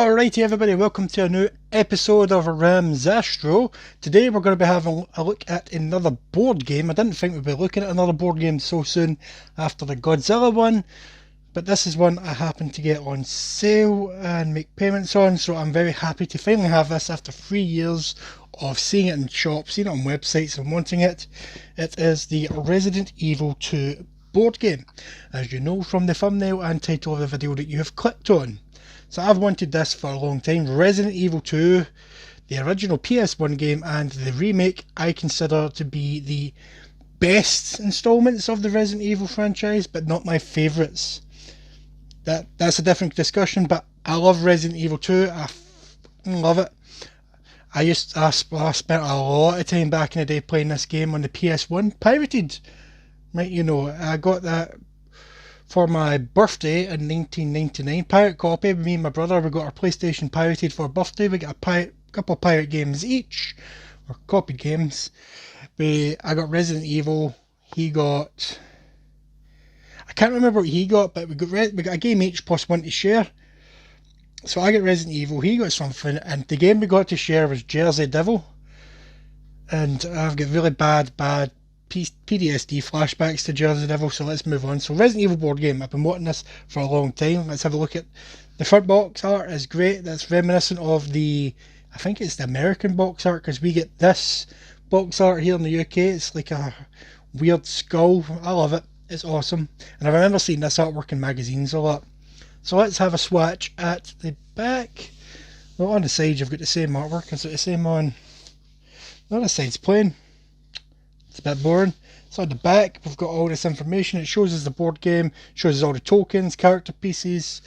Alrighty everybody, welcome to a new episode of Ramzastro. Today we're going to be having a look at another board game. I didn't think we'd be looking at another board game so soon after the Godzilla one, but this is one I happened to get on sale and make payments on, so I'm very happy to finally have this after 3 years of seeing it in shops, seeing it on websites and wanting it. It is the Resident Evil 2 board game, as you know from the thumbnail and title of the video that you have clicked on. So I've wanted this for a long time. Resident Evil 2, the original PS1 game and the remake, I consider to be the best installments of the Resident Evil franchise, but not my favourites. That's a different discussion, but I love Resident Evil 2. I love it. I spent a lot of time back in the day playing this game on the PS1, pirated. Right, you know, I got that for my birthday in 1999, pirate copy. Me and my brother, we got our PlayStation pirated for a birthday. We got a couple of pirate games each, or copied games. I got Resident Evil, he got, I can't remember what he got, but we got a game each plus one to share. So I got Resident Evil, he got something, and the game we got to share was Jersey Devil. And I've got really bad PTSD flashbacks to Jersey Devil, so let's move on. So Resident Evil board game, I've been wanting this for a long time. Let's have a look at the front box art. Is great. That's reminiscent of the, I think it's the American box art, because we get this box art here in the UK. It's like a weird skull. I love it. It's awesome, and I remember seeing this artwork in magazines a lot. So let's have a swatch at the back. Well, on the side you've got the same artwork. Is it the same on the other side's plain? It's a bit boring. So at the back we've got all this information. It shows us the board game, shows us all the tokens, character pieces.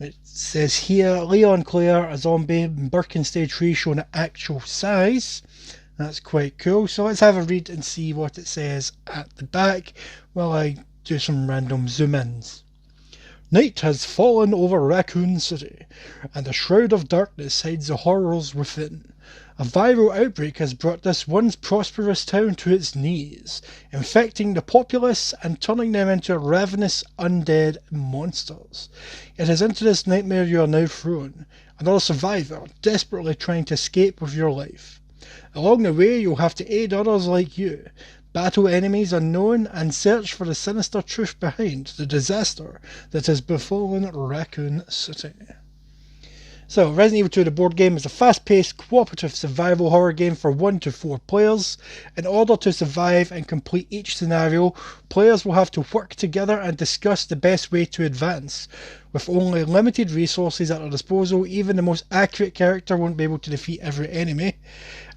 It says here Leon, Claire, a zombie, and Birkin Stage 3 showing at actual size. That's quite cool. So let's have a read and see what it says at the back while I do some random zoom ins. Night has fallen over Raccoon City, and a shroud of darkness hides the horrors within. A viral outbreak has brought this once prosperous town to its knees, infecting the populace and turning them into ravenous undead monsters. It is into this nightmare you are now thrown, another survivor desperately trying to escape with your life. Along the way you'll have to aid others like you, battle enemies unknown, and search for the sinister truth behind the disaster that has befallen Raccoon City. So, Resident Evil 2, the board game, is a fast-paced, cooperative survival horror game for 1 to 4 players. In order to survive and complete each scenario, players will have to work together and discuss the best way to advance. With only limited resources at their disposal, even the most accurate character won't be able to defeat every enemy.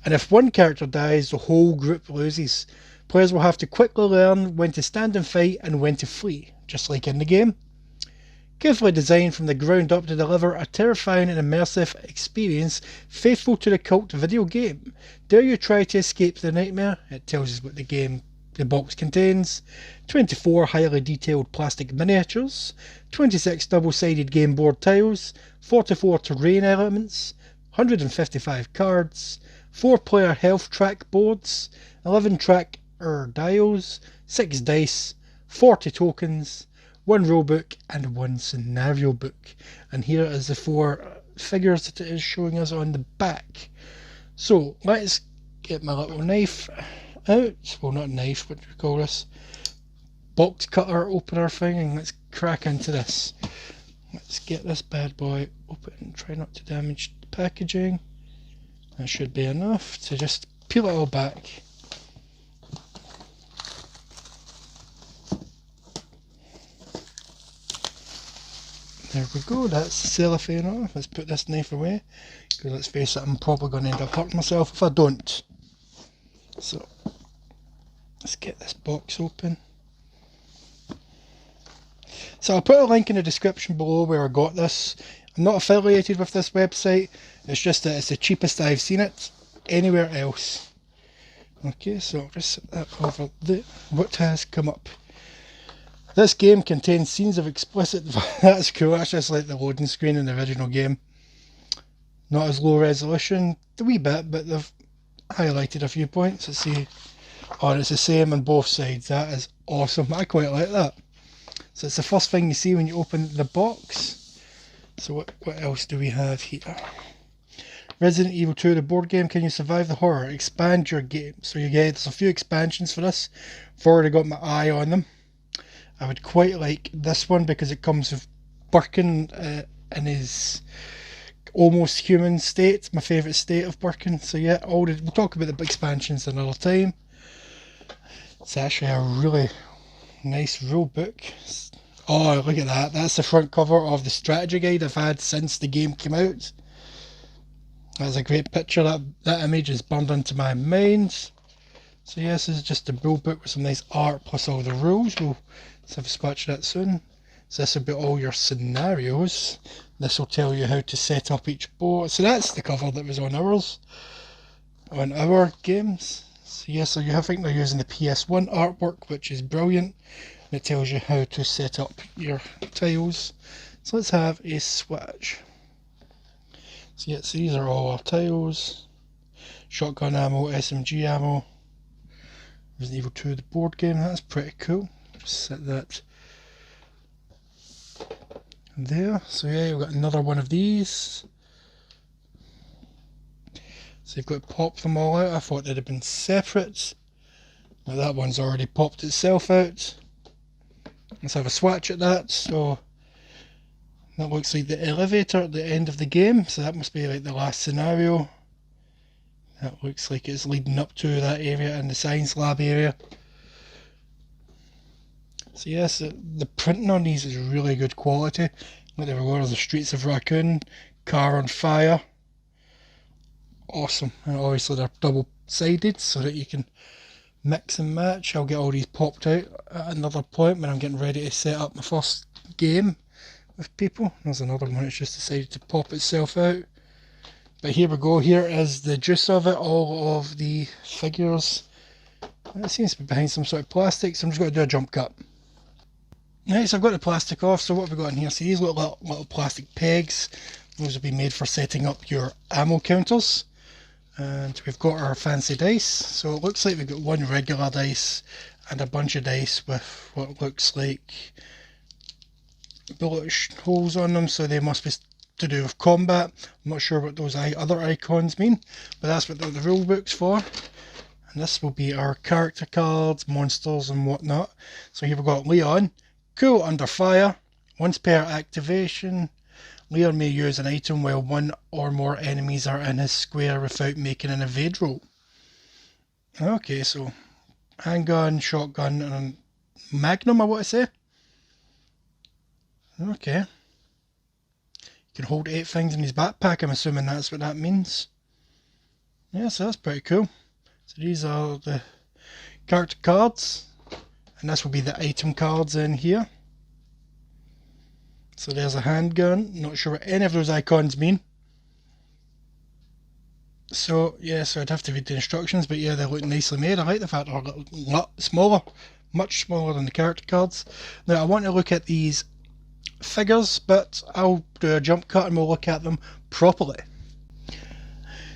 And if one character dies, the whole group loses. Players will have to quickly learn when to stand and fight and when to flee, just like in the game. Carefully designed from the ground up to deliver a terrifying and immersive experience faithful to the cult video game. Dare you try to escape the nightmare? It tells us what the box contains. 24 highly detailed plastic miniatures, 26 double-sided game board tiles, 44 terrain elements, 155 cards, 4-player health track boards, 11 tracker dials, 6 dice, 40 tokens, 1 rulebook and 1 scenario book. And here is the 4 figures that it is showing us on the back. So let's get my little knife out. Well, not knife, what do we call this? Box cutter opener thing, and let's crack into this. Let's get this bad boy open. Try not to damage the packaging. That should be enough to just peel it all back. There we go, that's the cellophane off. Let's put this knife away, because let's face it, I'm probably going to end up hurting myself if I don't. So, let's get this box open. So I'll put a link in the description below where I got this. I'm not affiliated with this website, it's just that it's the cheapest I've seen it anywhere else. Okay, so I'll just set that over there. What has come up? This game contains scenes of explicit... That's cool, that's just like the loading screen in the original game. Not as low resolution, a wee bit, but they've highlighted a few points. Let's see. Oh, and it's the same on both sides. That is awesome. I quite like that. So it's the first thing you see when you open the box. So what else do we have here? Resident Evil 2, the board game. Can you survive the horror? Expand your game. So there's a few expansions for this. I've already got my eye on them. I would quite like this one because it comes with Birkin in his almost human state. My favourite state of Birkin. So yeah, we'll talk about the expansions another time. It's actually a really nice rule book. Oh, look at that. That's the front cover of the strategy guide I've had since the game came out. That's a great picture. That image is burned into my mind. So yes, this is just a rule book with some nice art plus all the rules. We'll have a swatch that soon. So this will be all your scenarios. This will tell you how to set up each board. So that's the cover that was on our games. So yes, so I think they're using the PS1 artwork, which is brilliant. It tells you how to set up your tiles. So let's have a swatch. So yeah, so these are all our tiles. Shotgun ammo, SMG ammo. Resident Evil 2, the board game. That's pretty cool. Just set that there. So yeah, we've got another one of these. So you've got to pop them all out. I thought they'd have been separate. Now that one's already popped itself out. Let's have a swatch at that. So that looks like the elevator at the end of the game. So that must be like the last scenario. That looks like it's leading up to that area and the science lab area. So yes, the printing on these is really good quality. Like they were the Streets of Raccoon, Car on Fire. Awesome. And obviously they're double-sided so that you can mix and match. I'll get all these popped out at another point when I'm getting ready to set up my first game with people. There's another one that's just decided to pop itself out. But here we go. Here is the juice of it. All of the figures. It seems to be behind some sort of plastic, so I'm just going to do a jump cut. Right, so I've got the plastic off. So what have we got in here? So these little plastic pegs. Those will be made for setting up your ammo counters. And we've got our fancy dice. So it looks like we've got one regular dice and a bunch of dice with what looks like bullet holes on them. So they must be to do with combat. I'm not sure what those other icons mean, but that's what the rule book's for. And this will be our character cards, monsters and whatnot. So here we've got Leon. Cool under fire. Once per activation, Leon may use an item while one or more enemies are in his square without making an evade roll. Okay, so handgun, shotgun, and magnum, I want to say. Okay. He can hold 8 things in his backpack, I'm assuming that's what that means. Yeah, so that's pretty cool. So these are the character cards. And this will be the item cards in here. So there's a handgun. Not sure what any of those icons mean. So yeah, so I'd have to read the instructions, but yeah, they look nicely made. I like the fact they're a lot smaller, much smaller than the character cards. Now I want to look at these figures, but I'll do a jump cut and we'll look at them properly.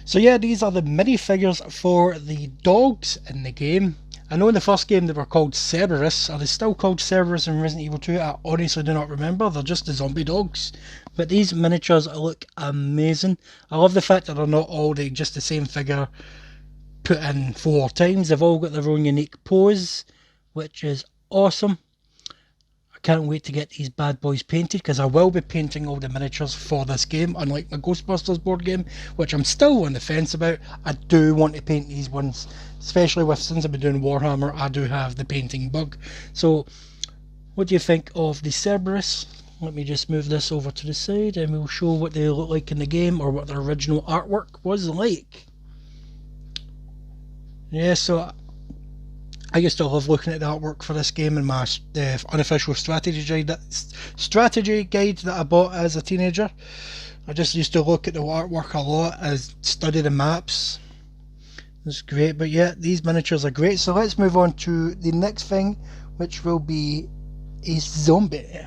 So yeah, these are the minifigures for the dogs in the game. I know in the first game they were called Cerberus. Are they still called Cerberus in Resident Evil 2? I honestly do not remember. They're just the zombie dogs. But these miniatures look amazing. I love the fact that they're not all just the same figure put in 4 times. They've all got their own unique pose, which is awesome. Can't wait to get these bad boys painted, because I will be painting all the miniatures for this game, unlike my Ghostbusters board game, which I'm still on the fence about. I do want to paint these ones, especially since I've been doing Warhammer, I do have the painting bug. So what do you think of the Cerberus? Let me just move this over to the side and we'll show what they look like in the game, or what their original artwork was like. Yeah, so I used to love looking at the artwork for this game in my unofficial strategy guide that I bought as a teenager. I just used to look at the artwork a lot, as study the maps. It's great, but yeah, these miniatures are great. So let's move on to the next thing, which will be a zombie.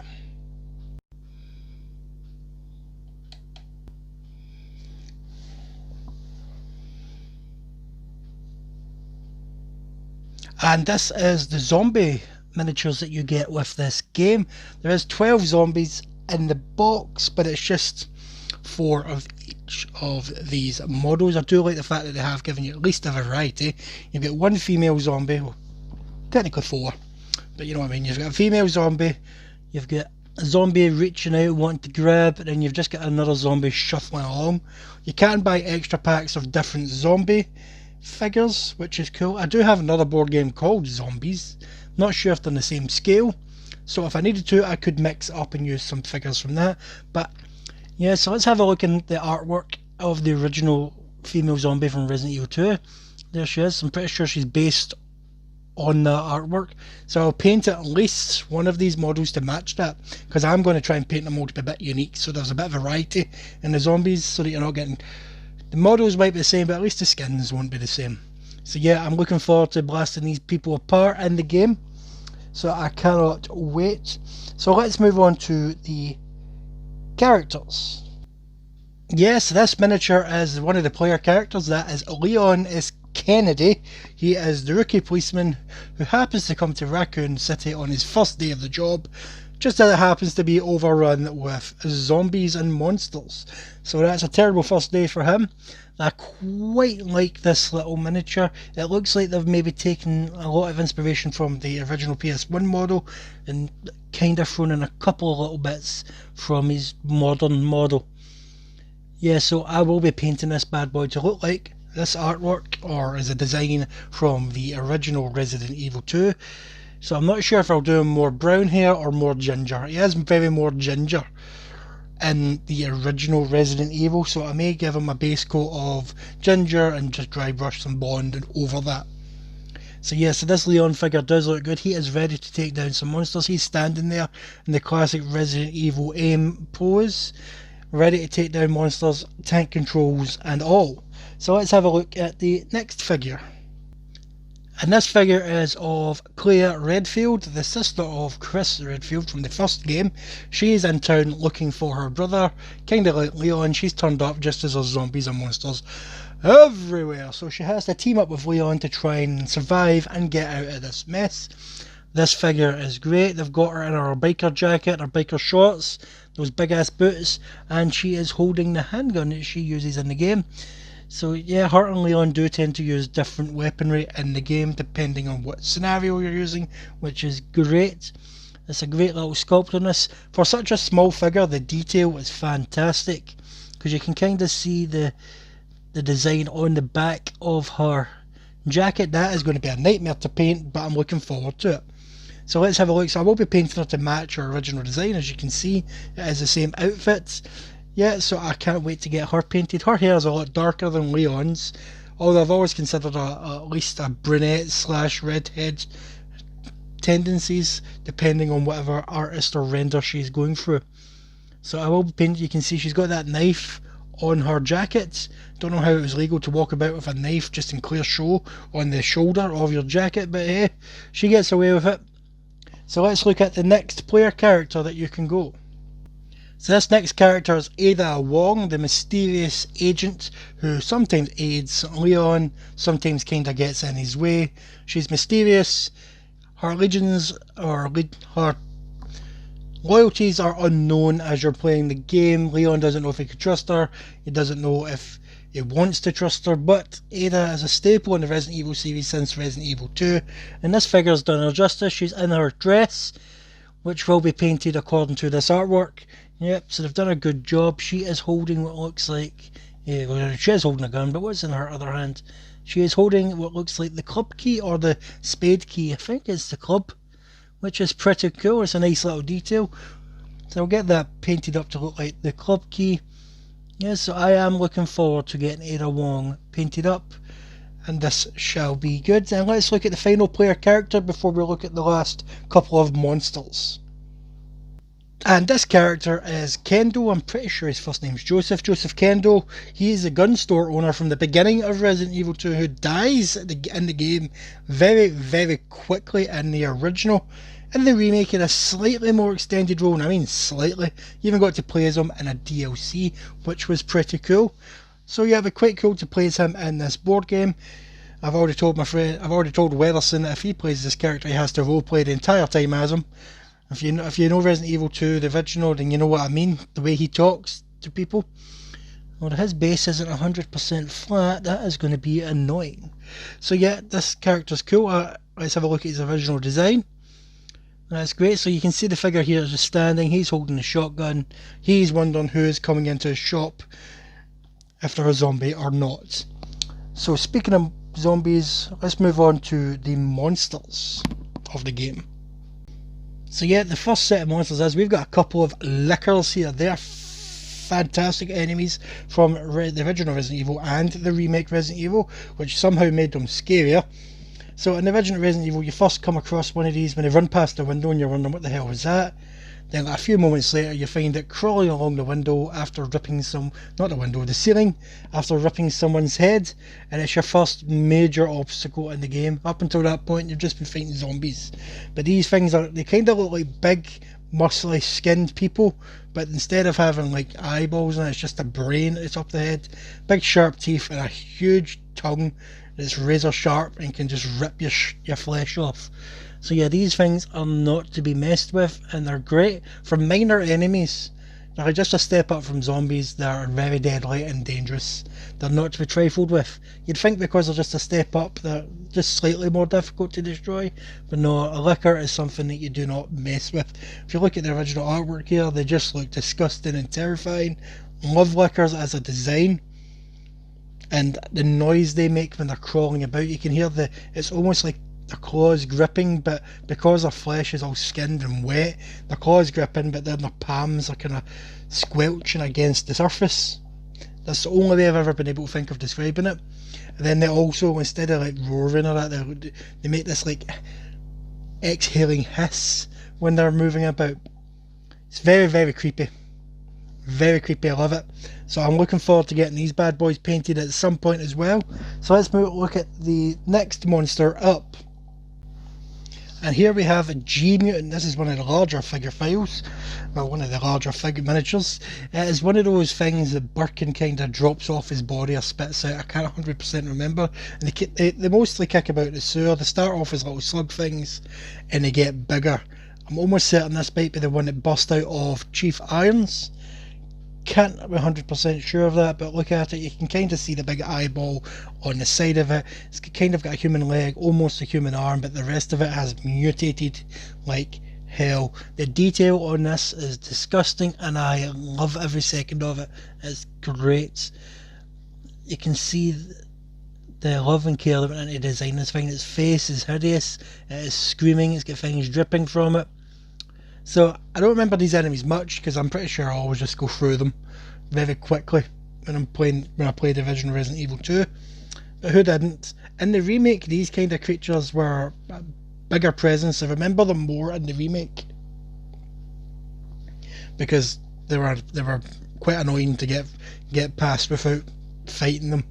And this is the zombie miniatures that you get with this game. There is 12 zombies in the box, but it's just 4 of each of these models. I do like the fact that they have given you at least a variety. You've got 1 female zombie, well, technically 4, but you know what I mean. You've got a female zombie, you've got a zombie reaching out wanting to grab, and then you've just got another zombie shuffling along. You can buy extra packs of different zombie figures, which is cool. I do have another board game called Zombies, not sure if they're on the same scale, so if I needed to I could mix it up and use some figures from that. But yeah, so let's have a look in the artwork of the original female zombie from Resident Evil 2. There she is. I'm pretty sure she's based on the artwork, so I'll paint at least one of these models to match that, because I'm going to try and paint them all to be a bit unique, so there's a bit of variety in the zombies, so that you're not getting, the models might be the same, but at least the skins won't be the same. So yeah, I'm looking forward to blasting these people apart in the game, so I cannot wait. So let's move on to the characters. Yes, this miniature is one of the player characters. That is Leon S. Kennedy. He is the rookie policeman who happens to come to Raccoon City on his first day of the job, just as it happens to be overrun with zombies and monsters. So that's a terrible first day for him. I quite like this little miniature. It looks like they've maybe taken a lot of inspiration from the original PS1 model and kind of thrown in a couple of little bits from his modern model. Yeah, so I will be painting this bad boy to look like this artwork, or as a design from the original Resident Evil 2. So I'm not sure if I'll do him more brown hair or more ginger. He is very more ginger in the original Resident Evil, so I may give him a base coat of ginger and just dry brush some blonde over that. So yeah, so this Leon figure does look good. He is ready to take down some monsters. He's standing there in the classic Resident Evil aim pose, ready to take down monsters, tank controls and all. So let's have a look at the next figure. And this figure is of Claire Redfield, the sister of Chris Redfield from the first game. She is in town looking for her brother, kind of like Leon. She's turned up just as there's zombies and monsters everywhere. So she has to team up with Leon to try and survive and get out of this mess. This figure is great. They've got her in her biker jacket, her biker shorts, those big ass boots, and she is holding the handgun that she uses in the game. So yeah, her and Leon do tend to use different weaponry in the game depending on what scenario you're using, which is great. It's a great little sculpt on this. For such a small figure, the detail is fantastic, because you can kind of see the design on the back of her jacket. That is going to be a nightmare to paint, but I'm looking forward to it. So let's have a look. So I will be painting her to match her original design. As you can see, it is the same outfit. Yeah, so I can't wait to get her painted. Her hair is a lot darker than Leon's, although I've always considered her at least a brunette / redhead tendencies, depending on whatever artist or render she's going through. So I will be painting. You can see she's got that knife on her jacket. Don't know how it was legal to walk about with a knife just in clear show on the shoulder of your jacket, but hey, she gets away with it. So let's look at the next player character that you can go. So this next character is Ada Wong, the mysterious agent who sometimes aids Leon, sometimes kinda gets in his way. She's mysterious. Her allegiance or her loyalties are unknown as you're playing the game. Leon doesn't know if he could trust her. He doesn't know if he wants to trust her, but Ada is a staple in the Resident Evil series since Resident Evil 2, and this figure's done her justice. She's in her dress, which will be painted according to this artwork. Yep, so they've done a good job. She is holding what looks like, well, she is holding a gun, but what's in her other hand? She is holding what looks like the club key or the spade key. I think it's the club, which is pretty cool. It's a nice little detail. So I'll get that painted up to look like the club key. Yes, so I am looking forward to getting Ada Wong painted up, and this shall be good. And let's look at the final player character before we look at the last couple of monsters. And this character is Kendo. I'm pretty sure his first name's Joseph. Joseph Kendo. He is a gun store owner from the beginning of Resident Evil 2 who dies in the game very, very quickly in the original. In the remake, in a slightly more extended role, and I mean slightly, you even got to play as him in a DLC, which was pretty cool. So yeah, it'd be quite cool to play as him in this board game. I've already told Weatherson that if he plays this character, he has to roleplay the entire time as him. If you know Resident Evil 2, the original, then you know what I mean. The way he talks to people. Well, his base isn't 100% flat. That is going to be annoying. So yeah, this character's cool. Let's have a look at his original design. That's great. So you can see the figure here just standing. He's holding a shotgun. He's wondering who is coming into his shop, if they're a zombie or not. So speaking of zombies, let's move on to the monsters of the game. So yeah, the first set of monsters is we've got a couple of lickers here. They're fantastic enemies from the original Resident Evil and the remake Resident Evil, which somehow made them scarier. So in the original Resident Evil, you first come across one of these when they run past the window and you're wondering what the hell was that. Then a few moments later you find it crawling along the window after ripping the ceiling, after ripping someone's head, and it's your first major obstacle in the game. Up until that point you've just been fighting zombies. But these things they kind of look like big, muscly skinned people, but instead of having like eyeballs and it's just a brain at the top of the head, big sharp teeth and a huge tongue that's razor sharp and can just rip your flesh off. So yeah, these things are not to be messed with, and they're great for minor enemies. They're just a step up from zombies. They're very deadly and dangerous. They're not to be trifled with. You'd think because they're just a step up, they're just slightly more difficult to destroy, but no, a licker is something that you do not mess with. If you look at the original artwork here, they just look disgusting and terrifying. Love lickers as a design. And the noise they make when they're crawling about, you can hear it's almost like their claws gripping, but because their flesh is all skinned and wet, their claws gripping, but then their palms are kind of squelching against the surface. That's the only way I've ever been able to think of describing it. And then they also, instead of like roaring or that, they make this like exhaling hiss when they're moving about. It's very, very creepy. Very creepy, I love it. So I'm looking forward to getting these bad boys painted at some point as well. So let's look at the next monster up. And here we have a G-Mutant. This is one of the larger figure files. Well, one of the larger figure miniatures. It is one of those things that Birkin kind of drops off his body or spits out. I can't 100% remember. And they mostly kick about the sewer. They start off as little slug things and they get bigger. I'm almost certain this might be the one that burst out of Chief Irons. Can't be 100% sure of that, but look at it, you can kind of see the big eyeball on the side of it. It's kind of got a human leg, almost a human arm, but the rest of it has mutated like hell. The detail on this is disgusting and I love every second of it. It's great. You can see the love and care that went into design this thing. Its face is hideous, it is screaming, it's got things dripping from it. So I don't remember these enemies much because I'm pretty sure I always just go through them very quickly when I played the original Resident Evil 2. But who didn't? In the remake, these kind of creatures were a bigger presence. I remember them more in the remake because they were quite annoying to get past without fighting them.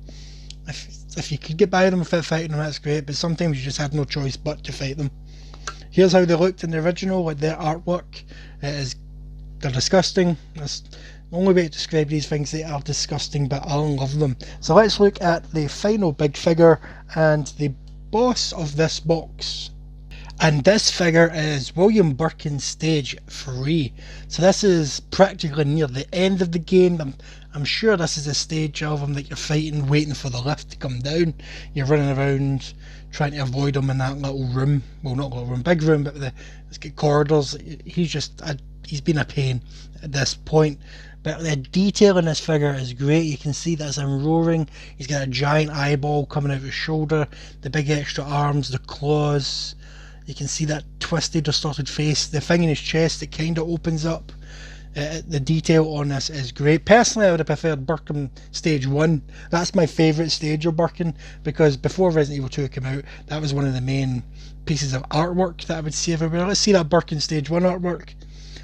If you could get by them without fighting them, that's great. But sometimes you just had no choice but to fight them. Here's how they looked in the original with their artwork. They're disgusting. That's the only way to describe these things. They are disgusting, but I love them. So let's look at the final big figure and the boss of this box. And this figure is William Birkin's Stage 3. So this is practically near the end of the game. I'm sure this is a stage of him that you're fighting, waiting for the lift to come down. You're running around trying to avoid him in that little room. Well, not little room, big room, but it's got corridors. He's been a pain at this point. But the detail in this figure is great. You can see that's him roaring. He's got a giant eyeball coming out of his shoulder, the big extra arms, the claws. You can see that twisted, distorted face. The thing in his chest that kind of opens up. The detail on this is great. Personally, I would have preferred Birkin Stage 1. That's my favourite stage of Birkin, because before Resident Evil 2 came out, that was one of the main pieces of artwork that I would see everywhere. Let's see that Birkin Stage 1 artwork.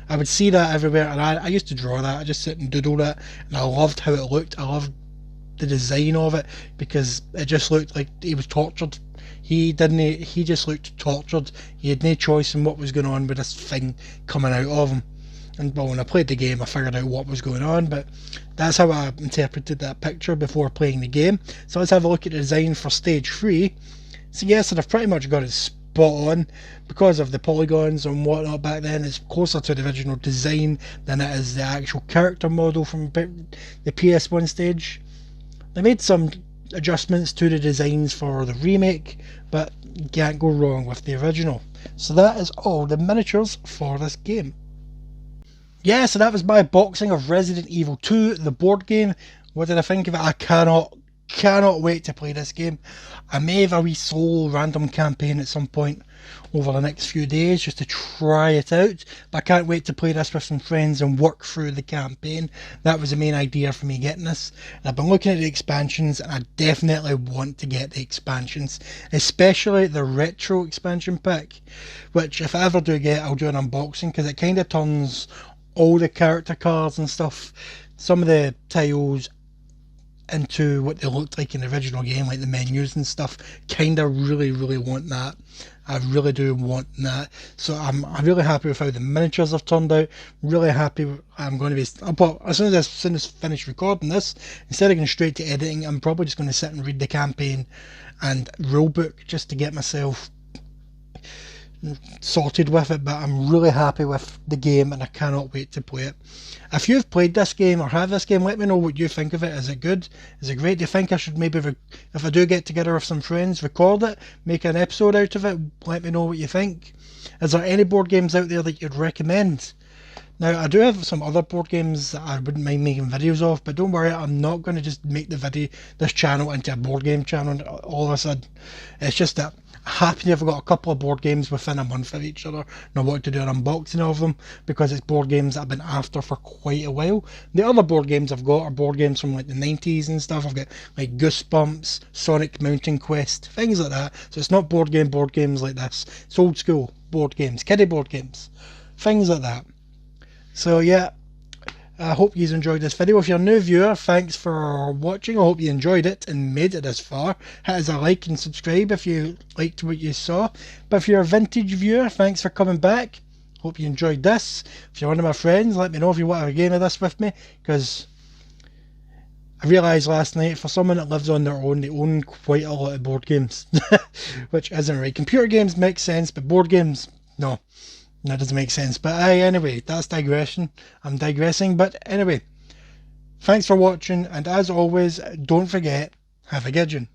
I would see that everywhere, and I used to draw that. I just sit and doodle that, and I loved how it looked. I loved the design of it, because it just looked like he was tortured. He just looked tortured. He had no choice in what was going on with this thing coming out of him. And well, when I played the game I figured out what was going on, but that's how I interpreted that picture before playing the game. So let's have a look at the design for Stage 3. So yes, I've pretty much got it spot on because of the polygons and whatnot back then. It's closer to the original design than it is the actual character model from the PS1 stage. They made some adjustments to the designs for the remake, but you can't go wrong with the original. So that is all the miniatures for this game. Yeah, so that was my boxing of Resident Evil 2, the board game. What did I think of it? I cannot wait to play this game. I may have a wee solo random campaign at some point over the next few days just to try it out, but I can't wait to play this with some friends and work through the campaign. That was the main idea for me getting this, and I've been looking at the expansions, and I definitely want to get the expansions, especially the retro expansion pack, which if I ever do get, I'll do an unboxing, because it kind of turns all the character cards and stuff, some of the tiles, into what they looked like in the original game, like the menus and stuff. Kinda really want that. I really do want that. So I'm really happy with how the miniatures have turned out. Really happy. I'm going to be, well, as soon as I finish recording this, instead of going straight to editing, I'm probably just going to sit and read the campaign and rulebook just to get myself sorted with it. But I'm really happy with the game and I cannot wait to play it. If you've played this game or have this game, let me know what you think of it. Is it good? Is it great? Do you think I should maybe, if I do get together with some friends, record it, make an episode out of it? Let me know what you think. Is there any board games out there that you'd recommend? Now, I do have some other board games that I wouldn't mind making videos of, but don't worry, I'm not going to just make this channel into a board game channel all of a sudden. It's just that I happen to have got a couple of board games within a month of each other, and I want to do an unboxing of them because it's board games that I've been after for quite a while. The other board games I've got are board games from like the 90s and stuff. I've got like Goosebumps, Sonic Mountain Quest, things like that. So it's not board games like this. It's old school board games, kiddie board games, things like that. So yeah, I hope you enjoyed this video. If you're a new viewer, thanks for watching. I hope you enjoyed it and made it this far. Hit us a like and subscribe if you liked what you saw. But if you're a vintage viewer, thanks for coming back. Hope you enjoyed this. If you're one of my friends, let me know if you want a game of this with me, because I realised last night, for someone that lives on their own, they own quite a lot of board games, which isn't right. Computer games make sense, but board games, no. That doesn't make sense. But anyway, that's digression. I'm digressing. But anyway, thanks for watching. And as always, don't forget, have a good one.